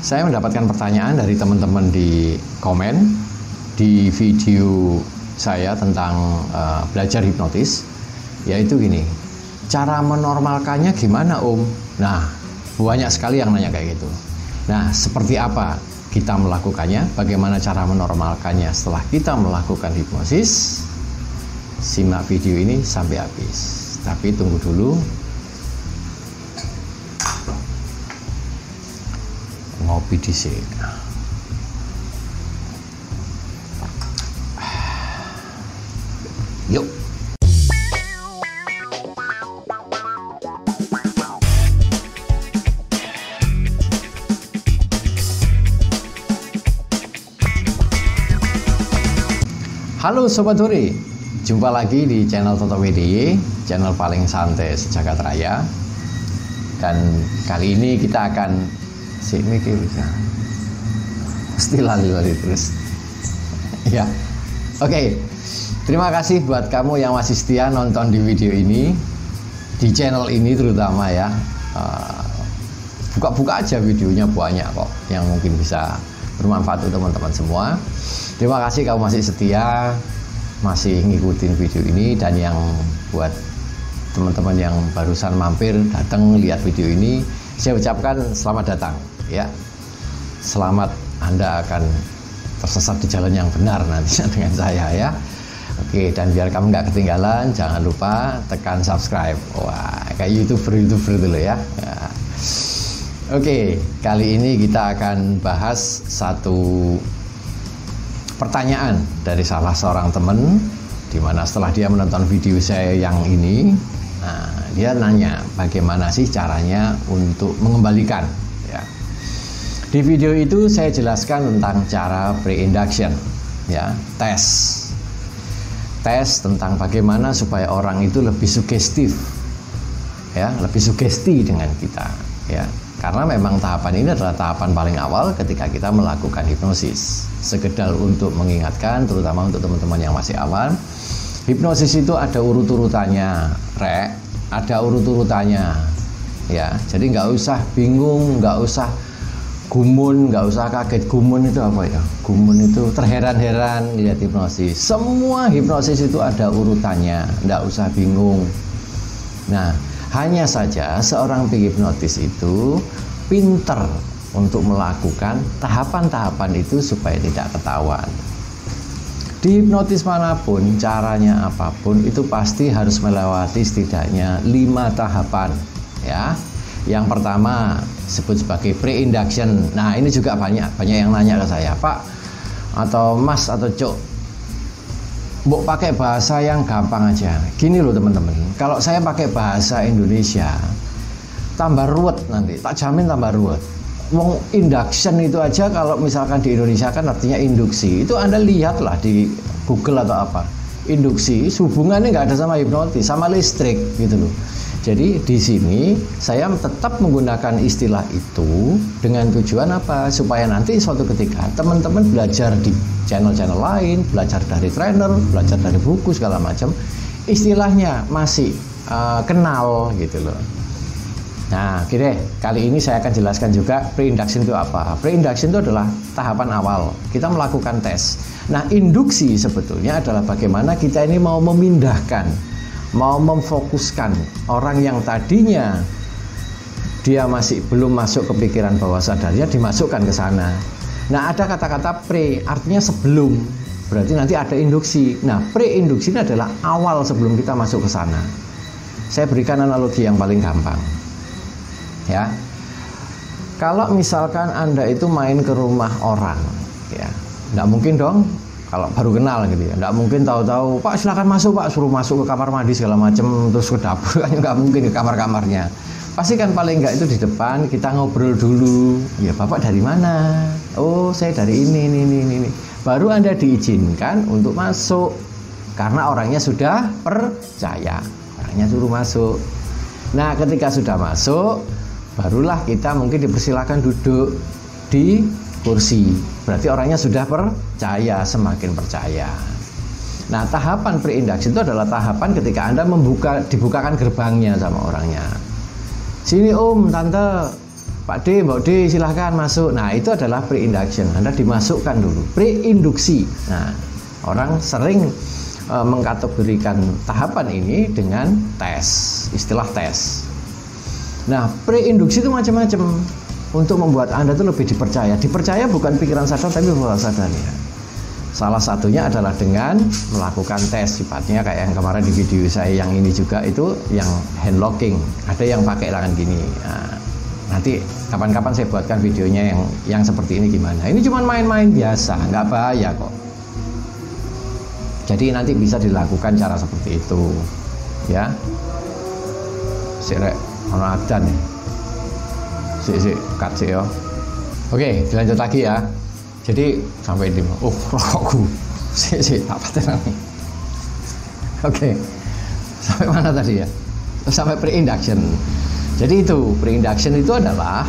Saya mendapatkan pertanyaan dari teman-teman di komen di video saya tentang belajar hipnotis, yaitu gini, cara menormalkannya gimana Om? Nah, banyak sekali yang nanya kayak gitu. Nah, seperti apa kita melakukannya? Bagaimana cara menormalkannya setelah kita melakukan hipnosis? Simak video ini sampai habis. Tapi tunggu dulu. Ngopi dhisik. Yuk. Halo Sobat Hore, jumpa lagi di channel Toto WDY, channel paling santai sejagat raya. Dan kali ini kita akan bisa pasti lali-lali terus ya. Oke, terima kasih buat kamu yang masih setia nonton di video ini, di channel ini terutama ya. Buka-buka aja videonya, banyak kok yang mungkin bisa bermanfaat untuk teman-teman semua. Terima kasih kamu masih setia, masih ngikutin video ini. Dan yang buat teman-teman yang barusan mampir datang lihat video ini, saya ucapkan selamat datang ya. Selamat, Anda akan tersesat di jalan yang benar nantinya dengan saya ya. Oke, dan biar kamu nggak ketinggalan, jangan lupa tekan subscribe. Wah, kayak youtuber itu loh ya. Oke, kali ini kita akan bahas satu pertanyaan dari salah seorang teman, dimana setelah dia menonton video saya yang ini, nah, dia nanya bagaimana sih caranya untuk mengembalikan ya. Di video itu saya jelaskan tentang cara pre-induction ya, tes tentang bagaimana supaya orang itu lebih sugestif ya, lebih sugesti dengan kita ya. Karena memang tahapan ini adalah tahapan paling awal ketika kita melakukan hipnosis. Sekedar untuk mengingatkan, terutama untuk teman-teman yang masih awal, hipnosis itu ada urut-urutannya, ada urut-urutannya ya. Jadi nggak usah bingung, nggak usah gumun, nggak usah kaget. Gumun itu apa ya? Gumun itu terheran-heran lihat hipnosis. Semua hipnosis itu ada urutannya, nggak usah bingung. Nah, hanya saja seorang penghipnotis itu pinter untuk melakukan tahapan-tahapan itu supaya tidak ketahuan. Di hipnotis manapun, caranya apapun, itu pasti harus melewati setidaknya 5 tahapan ya. Yang pertama disebut sebagai pre-induction. Nah, ini juga banyak yang nanya ke saya, Pak atau Mas atau Cok, Mbok pakai bahasa yang gampang aja. Gini loh teman-teman, kalau saya pakai bahasa Indonesia tambah ruwet nanti, tak jamin tambah ruwet. Wong induction itu aja kalau misalkan di Indonesia kan artinya induksi. Itu Anda lihatlah di Google atau apa. Induksi hubungannya nggak ada sama hipnotis, sama listrik gitu loh. Jadi di sini saya tetap menggunakan istilah itu dengan tujuan apa? Supaya nanti suatu ketika teman-teman belajar di channel-channel lain, belajar dari trainer, belajar dari buku segala macam, istilahnya masih kenal gitu loh. Nah, kali ini saya akan jelaskan juga pre-induction itu apa. Pre-induction itu adalah tahapan awal kita melakukan tes. Nah, induksi sebetulnya adalah bagaimana kita ini mau memindahkan, mau memfokuskan orang yang tadinya dia masih belum masuk ke pikiran bawah sadarnya, dimasukkan ke sana. Nah, ada kata-kata pre, artinya sebelum, berarti nanti ada induksi. Nah, pre-induksi ini adalah awal sebelum kita masuk ke sana. Saya berikan analogi yang paling gampang ya. Kalau misalkan Anda itu main ke rumah orang ya, nggak mungkin dong kalau baru kenal gitu ya, nggak mungkin tahu-tahu Pak silakan masuk Pak, suruh masuk ke kamar mandi segala macam terus ke dapur, kan nggak mungkin ke kamar-kamarnya. Pasti kan paling nggak itu di depan kita ngobrol dulu, ya Bapak dari mana? Oh saya dari ini. Baru Anda diizinkan untuk masuk karena orangnya sudah percaya, orangnya suruh masuk. Nah ketika sudah masuk, barulah kita mungkin dipersilakan duduk di kursi. Berarti orangnya sudah percaya, semakin percaya. Nah, tahapan pre-induction itu adalah tahapan ketika Anda dibukakan gerbangnya sama orangnya. Sini Om, Tante, Pak D, Mbak D silahkan masuk. Nah itu adalah pre-induction, Anda dimasukkan dulu, pre-induksi. Nah orang sering mengkategorikan tahapan ini dengan tes, istilah tes. Nah pre-induksi itu macam-macam untuk membuat Anda itu lebih dipercaya. Dipercaya bukan pikiran sadar tapi bawah sadarnya. Salah satunya adalah dengan melakukan tes, sifatnya kayak yang kemarin di video saya yang ini juga, itu yang hand locking. Ada yang pakai tangan gini. Nah, nanti kapan-kapan saya buatkan videonya yang seperti ini gimana. Ini cuma main-main biasa, nggak bahaya kok. Jadi nanti bisa dilakukan cara seperti itu, ya. Sirek, ono adan nih. Cut sih ya. Oke, dilanjut lagi ya. Jadi sampai di rokokku. Tak paten nih. Oke. Sampai mana tadi ya? Sampai pre-induction. Jadi itu, pre-induction itu adalah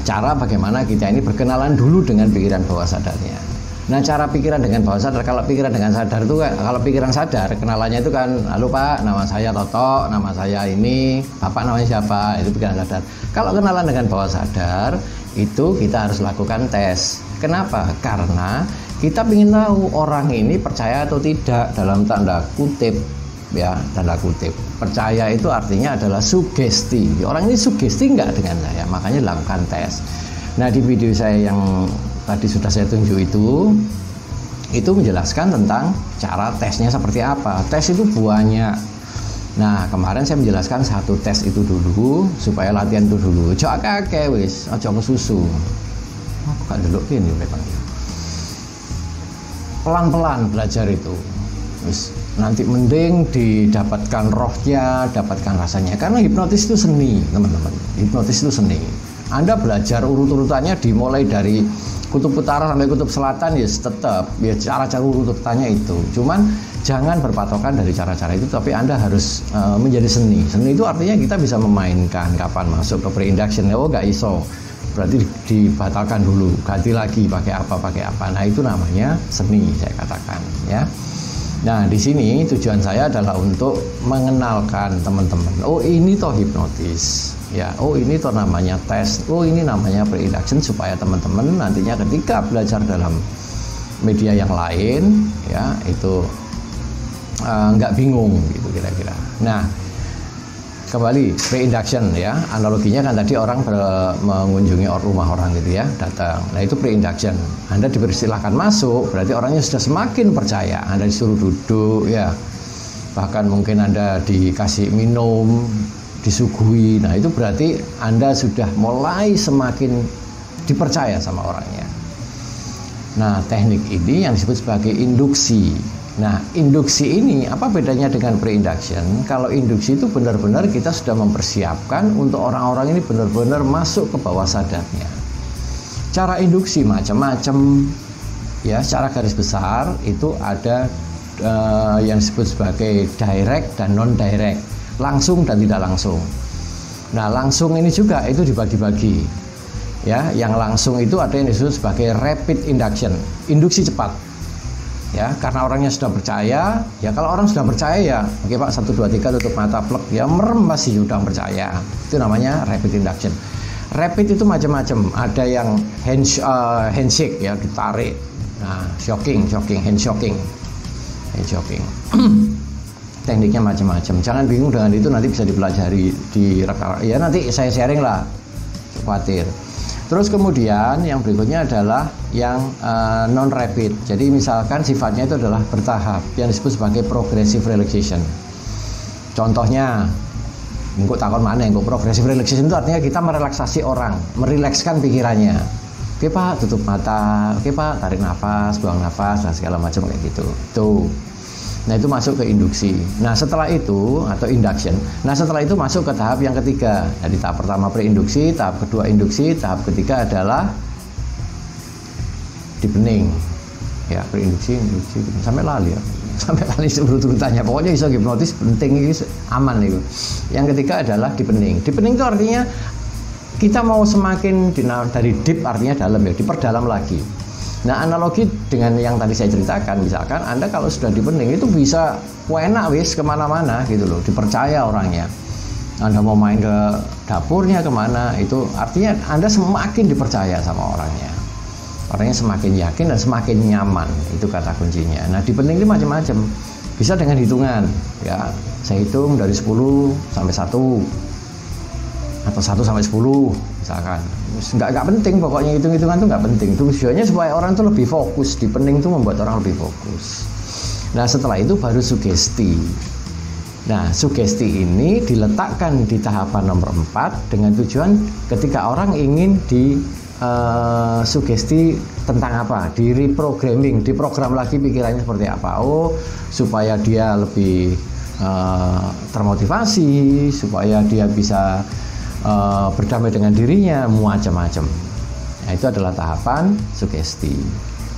cara bagaimana kita ini berkenalan dulu dengan pikiran bawah sadarnya. Nah, cara pikiran dengan bawah sadar, kalau pikiran dengan sadar itu kan, kalau pikiran sadar kenalannya itu kan, halo Pak, nama saya Toto, nama saya ini, Bapak namanya siapa, itu pikiran sadar. Kalau kenalan dengan bawah sadar, itu kita harus lakukan tes. Kenapa? Karena kita ingin tahu orang ini percaya atau tidak, dalam tanda kutip, ya, tanda kutip. Percaya itu artinya adalah sugesti. Orang ini sugesti enggak dengan saya, makanya lakukan tes. Nah, di video saya yang tadi sudah saya tunjuk itu menjelaskan tentang cara tesnya seperti apa. Tes itu banyak. Nah, kemarin saya menjelaskan satu tes itu dulu supaya latihan itu dulu. Ojo akeh wis, ojo kesusu. Aku gak delok kene memang. Pelan-pelan belajar itu. Wis, nanti mending didapatkan rohnya, dapatkan rasanya. Karena hipnotis itu seni, teman-teman. Hipnotis itu seni. Anda belajar urut-urutannya dimulai dari kutub utara sampai kutub selatan, ya tetap ya cara-cara urut-urutannya itu. Cuman jangan berpatokan dari cara-cara itu, tapi Anda harus menjadi seni. Seni itu artinya kita bisa memainkan kapan masuk ke pre-induction. Oh nggak iso, berarti dibatalkan dulu, ganti lagi pakai apa. Nah itu namanya seni, saya katakan ya. Nah di sini tujuan saya adalah untuk mengenalkan teman-teman. Oh ini toh hipnotis, ya. Oh ini toh namanya tes. Oh ini namanya pre-induction, supaya teman-teman nantinya ketika belajar dalam media yang lain, ya itu nggak bingung gitu kira-kira. Nah kembali pre-induction ya, analoginya kan tadi orang mengunjungi rumah orang gitu ya, datang. Nah itu pre-induction. Anda dipersilahkan masuk, berarti orangnya sudah semakin percaya. Anda disuruh duduk ya, bahkan mungkin Anda dikasih minum, disuguhi. Nah itu berarti Anda sudah mulai semakin dipercaya sama orangnya. Nah teknik ini yang disebut sebagai induksi. Nah, induksi ini apa bedanya dengan pre-induction? Kalau induksi itu benar-benar kita sudah mempersiapkan untuk orang-orang ini benar-benar masuk ke bawah sadarnya. Cara induksi macam-macam, ya. Secara garis besar itu ada yang disebut sebagai direct dan non-direct, langsung dan tidak langsung. Nah, langsung ini juga itu dibagi-bagi, ya. Yang langsung itu ada yang disebut sebagai rapid induction, induksi cepat. Ya, karena orangnya sudah percaya. Ya kalau orang sudah percaya ya, oke Pak, 1, 2, 3 tutup mata, plek, ya merem pasti sudah percaya. Itu namanya rapid induction. Rapid itu macam-macam. Ada yang handshake ya, ditarik. Nah, shocking, hand shocking. Tekniknya macam-macam. Jangan bingung dengan itu, nanti bisa dipelajari di rekan. Ya nanti saya sharing lah. Khawatir. Terus kemudian yang berikutnya adalah yang non-rapid. Jadi misalkan sifatnya itu adalah bertahap, yang disebut sebagai progressive relaxation. Contohnya, engkau takon mana engkau progressive relaxation itu artinya kita merelaksasi orang, merilekskan pikirannya. Oke Pak, tutup mata. Oke Pak, tarik nafas, buang nafas, dan segala macam kayak gitu. Tuh. Nah itu masuk ke induksi. Nah setelah itu, atau induction. Nah setelah itu masuk ke tahap yang ketiga. Jadi tahap pertama pre-induksi, tahap kedua induksi, tahap ketiga adalah dibening. Ya pre-induksi, induksi, sampai lali ya. Sampai lali urut-urutannya. Pokoknya iso hipnotis penting, itu aman itu. Yang ketiga adalah dipening. Dipening itu artinya kita mau semakin dari deep, artinya dalam ya, diperdalam lagi. Nah analogi dengan yang tadi saya ceritakan, misalkan Anda kalau sudah dipening itu bisa enak wis kemana-mana gitu loh, dipercaya orangnya. Anda mau main ke dapurnya kemana, itu artinya Anda semakin dipercaya sama orangnya. Orangnya semakin yakin dan semakin nyaman, itu kata kuncinya. Nah, di penting itu macam-macam. Bisa dengan hitungan, ya. Saya hitung dari 10 sampai 1 atau 1 sampai 10 misalkan. Nggak penting, pokoknya hitung-hitungan itu nggak penting. Tujuannya supaya orang itu lebih fokus. Di penting itu membuat orang lebih fokus. Nah, setelah itu baru sugesti. Nah, sugesti ini diletakkan di tahapan nomor 4 dengan tujuan ketika orang ingin di sugesti tentang apa, di reprogramming, diprogram lagi pikirannya seperti apa. Oh, supaya dia lebih termotivasi, supaya dia bisa berdamai dengan dirinya, macam-macam. Nah, itu adalah tahapan sugesti.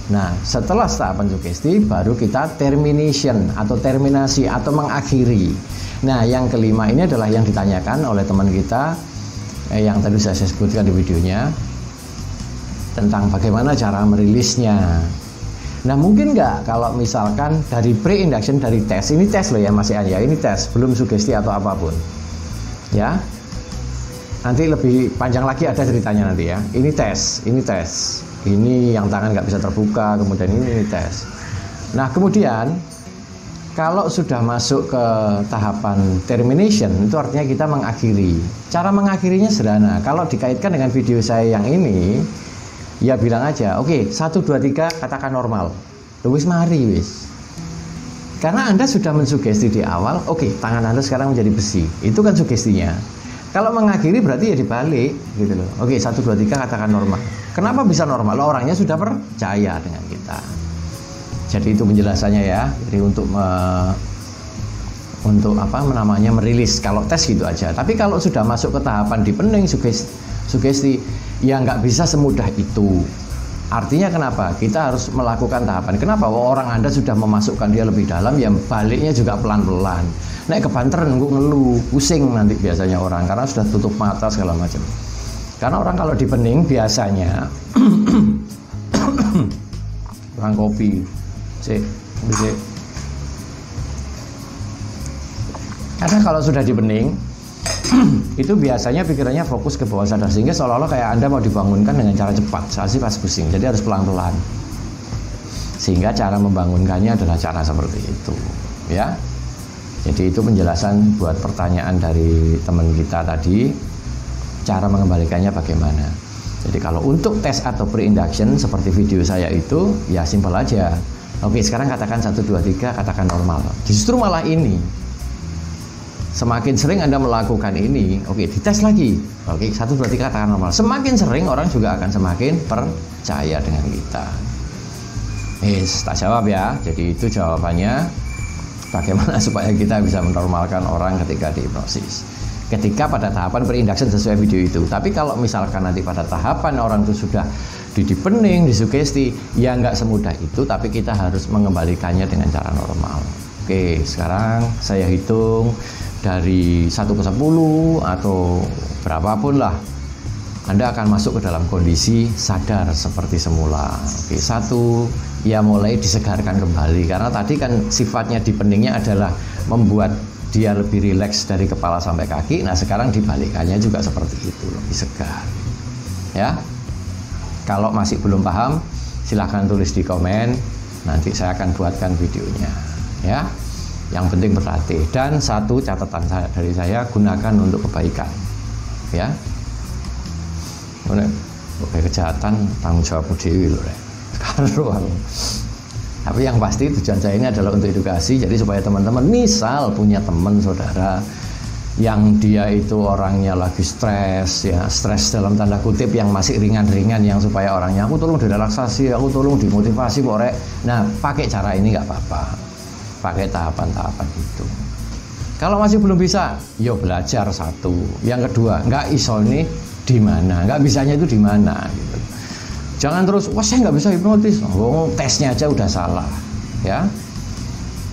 Nah, setelah tahapan sugesti baru kita termination atau terminasi atau mengakhiri. Nah, yang kelima ini adalah yang ditanyakan oleh teman kita yang tadi saya sebutkan di videonya tentang bagaimana cara merilisnya. Nah, mungkin nggak kalau misalkan dari pre-induction, dari tes, ini tes loh ya Mas Ian ya, ini tes, belum sugesti atau apapun ya. Nanti lebih panjang lagi ada ceritanya nanti ya. Ini tes, ini yang tangan nggak bisa terbuka, kemudian ini tes. Nah, kemudian kalau sudah masuk ke tahapan termination, itu artinya kita mengakhiri. Cara mengakhirinya sederhana. Kalau dikaitkan dengan video saya yang ini, ya bilang aja, oke, 1, 2, 3 katakan normal. Wis mari wis. Karena Anda sudah mensugesti di awal, oke, tangan Anda sekarang menjadi besi. Itu kan sugestinya. Kalau mengakhiri berarti ya dibalik gitu loh. Oke, 1, 2, 3 katakan normal. Kenapa bisa normal? Orangnya sudah percaya dengan kita. Jadi itu penjelasannya ya. Jadi untuk apa namanya merilis. Kalau tes gitu aja. Tapi kalau sudah masuk ke tahapan deepening sugesti ya nggak bisa semudah itu. Artinya kenapa? Kita harus melakukan tahapan. Kenapa? Orang Anda sudah memasukkan dia lebih dalam, ya baliknya juga pelan-pelan. Naik kebanter ngeluh, pusing nanti biasanya orang karena sudah tutup mata segala macam. Karena orang kalau dipening biasanya kurang kopi. Karena kalau sudah dipening itu biasanya pikirannya fokus ke bawah sadar, sehingga seolah-olah kayak Anda mau dibangunkan dengan cara cepat, pasti pas pusing. Jadi harus pelan-pelan. Sehingga cara membangunkannya adalah cara seperti itu, ya. Jadi itu penjelasan buat pertanyaan dari teman kita tadi, cara mengembalikannya bagaimana. Jadi kalau untuk tes atau pre-induction seperti video saya itu, ya simpel aja. Oke, sekarang katakan 1, 2, 3, katakan normal. Justru malah ini, semakin sering Anda melakukan ini, oke, dites lagi. Oke, 1, 2, 3 katakan normal. Semakin sering orang juga akan semakin percaya dengan kita. Tak jawab ya. Jadi itu jawabannya. Bagaimana supaya kita bisa menormalkan orang ketika dihipnosis. Ketika pada tahapan pre-induction sesuai video itu. Tapi kalau misalkan nanti pada tahapan orang itu sudah di deepening, disugesti, ya nggak semudah itu. Tapi kita harus mengembalikannya dengan cara normal. Oke, sekarang saya hitung dari 1 ke 10 atau berapapun lah, Anda akan masuk ke dalam kondisi sadar seperti semula. Oke, 1, ya mulai disegarkan kembali. Karena tadi kan sifatnya deepeningnya adalah membuat dia lebih rileks dari kepala sampai kaki. Nah, sekarang dibalikannya juga seperti itu, lebih segar. Ya, kalau masih belum paham, silahkan tulis di komen. Nanti saya akan buatkan videonya. Ya, yang penting berlatih. Dan satu catatan dari saya, gunakan untuk kebaikan. Ya. Kejahatan tanggung jawabmu dewi loh, tapi yang pasti tujuan saya ini adalah untuk edukasi. Jadi supaya teman-teman misal punya teman saudara yang dia itu orangnya lagi stres, ya stres dalam tanda kutip yang masih ringan-ringan, yang supaya orangnya aku tolong direlaksasi, aku tolong dimotivasi kok rek. Nah, pakai cara ini nggak apa-apa, pakai tahapan-tahapan itu. Kalau masih belum bisa, yo belajar 1. Yang kedua, nggak iso nih di mana, nggak bisanya itu di mana gitu. Jangan terus, wah saya nggak bisa hipnotis, tesnya aja udah salah, ya.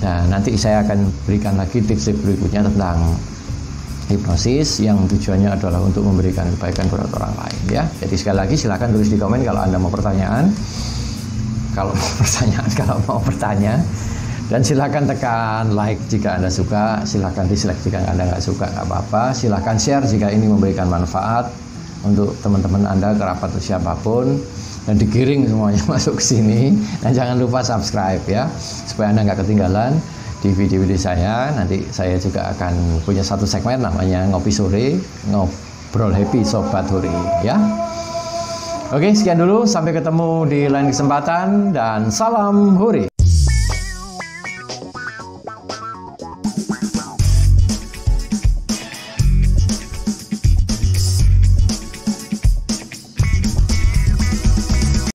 Nah, nanti saya akan berikan lagi tips berikutnya tentang hipnosis yang tujuannya adalah untuk memberikan kebaikan kepada orang lain, ya. Jadi sekali lagi silakan tulis di komen kalau Anda mau pertanyaan, kalau mau bertanya. Dan silahkan tekan like jika Anda suka, silahkan dislike jika Anda nggak suka, nggak apa-apa. Silahkan share jika ini memberikan manfaat untuk teman-teman Anda, kerabat atau siapapun, dan digiring semuanya masuk ke sini. Dan jangan lupa subscribe ya, supaya Anda nggak ketinggalan di video-video saya. Nanti saya juga akan punya satu segmen namanya Ngopi Sore, Ngobrol Happy Sobat Huri ya. Oke, sekian dulu, sampai ketemu di lain kesempatan dan salam Huri.